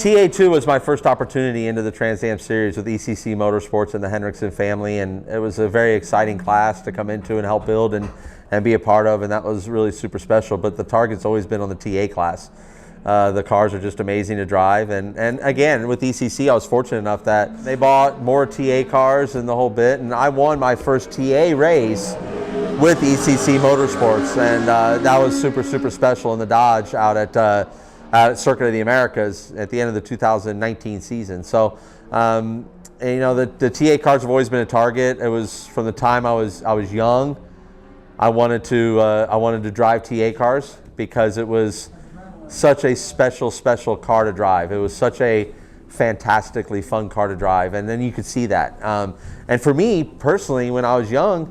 TA2 was my first opportunity into the Trans Am Series with ECC Motorsports and the Hendrickson family, and it was a very exciting class to come into and help build and be a part of, and that was really super special. But the target's always been on the TA class. The cars are just amazing to drive, and again, with ECC, I was fortunate enough that they bought more TA cars and the whole bit, and I won my first TA race with ECC Motorsports, and that was super special in the Dodge out at Circuit of the Americas at the end of the 2019 season. So, and, you know, the TA cars have always been a target. It was from the time I was young. I wanted to drive TA cars because it was such a special car to drive. It was such a fantastically fun car to drive, and then you could see that. And for me personally, when I was young,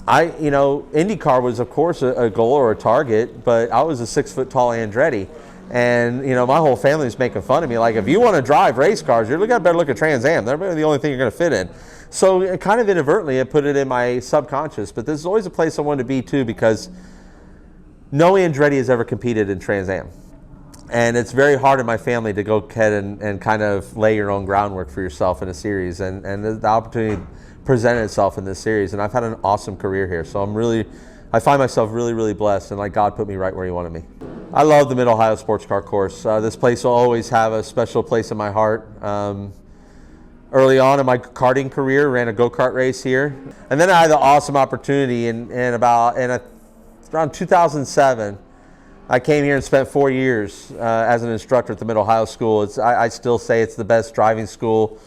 IndyCar was of course a goal or a target, but I was a 6 foot tall Andretti. And, you know, my whole family was making fun of me. Like, if you want to drive race cars, you're better look at Trans Am. They're the only thing you're going to fit in. So it kind of inadvertently, I put it in my subconscious. But this is always a place I wanted to be, too, because no Andretti has ever competed in Trans Am. And it's very hard in my family to go ahead and kind of lay your own groundwork for yourself in a series. And the opportunity presented itself in this series. And I've had an awesome career here. So I find myself really blessed, and like God put me right where He wanted me. I love the Mid-Ohio Sports Car Course. This place will always have a special place in my heart. Early on in my karting career, ran a go-kart race here. And then I had the awesome opportunity around 2007, I came here and spent 4 years as an instructor at the Mid-Ohio School. I still say it's the best driving school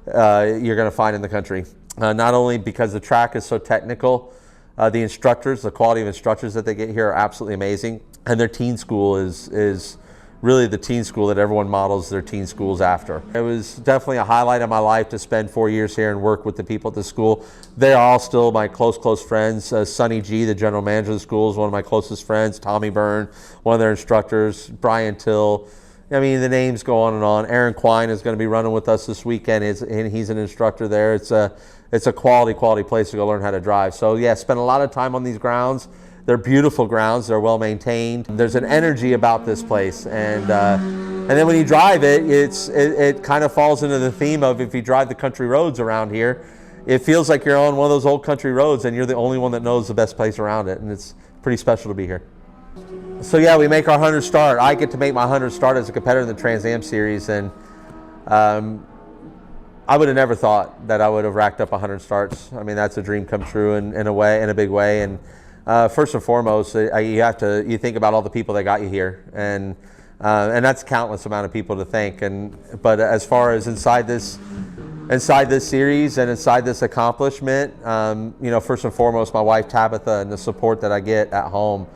you're going to find in the country. Not only because the track is so technical, the instructors, the quality of instructors that they get here are absolutely amazing. And their teen school is really the teen school that everyone models their teen schools after. It was definitely a highlight of my life to spend 4 years here and work with the people at the school. They're all still my close friends. Sonny G, the general manager of the school, is one of my closest friends. Tommy Byrne, one of their instructors. Brian Till. I mean, the names go on and on. Aaron Quine is going to be running with us this weekend, and he's an instructor there. It's a quality place to go learn how to drive. So yeah, spent a lot of time on these grounds. They're beautiful grounds. They're well maintained. There's an energy about this place, and then when you drive it kind of falls into the theme of, if you drive the country roads around here, it feels like you're on one of those old country roads, and you're the only one that knows the best place around it, and it's pretty special to be here. So yeah, we make our 100 start. I get to make my 100 start as a competitor in the Trans Am Series, and I would have never thought that I would have racked up 100 starts. I mean, that's a dream come true in a big way. And first and foremost, you think about all the people that got you here, and that's countless amount of people to thank. But as far as inside this series and inside this accomplishment, first and foremost, my wife Tabitha, and the support that I get at home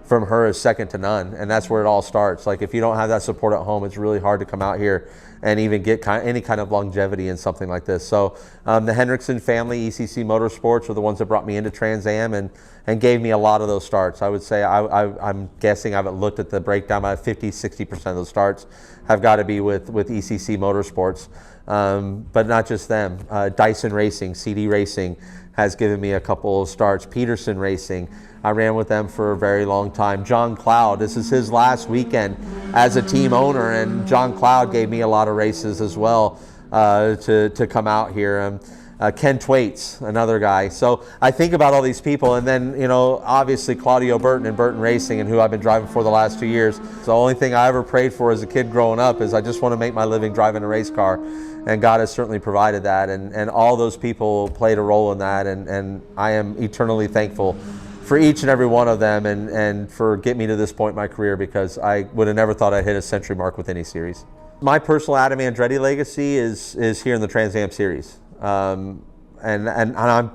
from her is second to none, and that's where it all starts. Like, if you don't have that support at home, it's really hard to come out here and even get any kind of longevity in something like this. So the Hendrickson family, ECC Motorsports, are the ones that brought me into Trans Am and gave me a lot of those starts. I would say, I'm guessing, I haven't looked at the breakdown, about 50-60% of those starts have got to be with ECC Motorsports. But not just them. Dyson Racing, CD Racing, has given me a couple of starts. Peterson Racing, I ran with them for a very long time. John Cloud, this is his last weekend as a team owner, and John Cloud gave me a lot of races as well to come out here. Ken Twaits, another guy. So I think about all these people, and then, obviously Claudio Burton and Burton Racing, and who I've been driving for the last 2 years. The only thing I ever prayed for as a kid growing up is I just want to make my living driving a race car, and God has certainly provided that, and all those people played a role in that, and I am eternally thankful for each and every one of them, and for getting me to this point in my career, because I would have never thought I'd hit a century mark with any series. My personal Adam Andretti legacy is here in the Trans Am Series. And I'm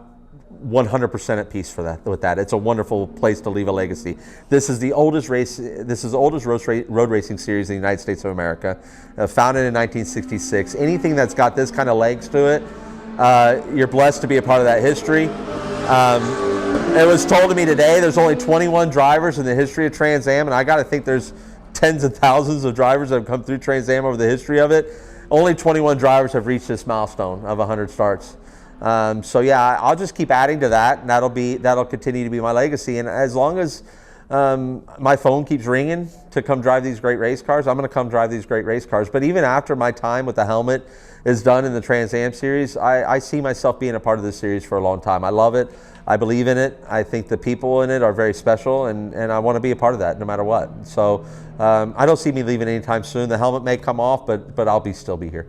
100% at peace with that. It's a wonderful place to leave a legacy. This is the oldest road racing series in the United States of America, founded in 1966. Anything that's got this kind of legs to it, you're blessed to be a part of that history. It was told to me today there's only 21 drivers in the history of Trans Am, and I got to think there's tens of thousands of drivers that have come through Trans Am over the history of it. Only 21 drivers have reached this milestone of 100 starts. So yeah, I'll just keep adding to that, and that'll continue to be my legacy. And as long as My phone keeps ringing to come drive these great race cars. I'm going to come drive these great race cars. But even after my time with the helmet is done in the Trans Am Series, I see myself being a part of this series for a long time. I love it. I believe in it. I think the people in it are very special, and I want to be a part of that no matter what. So I don't see me leaving anytime soon. The helmet may come off, but I'll still be here.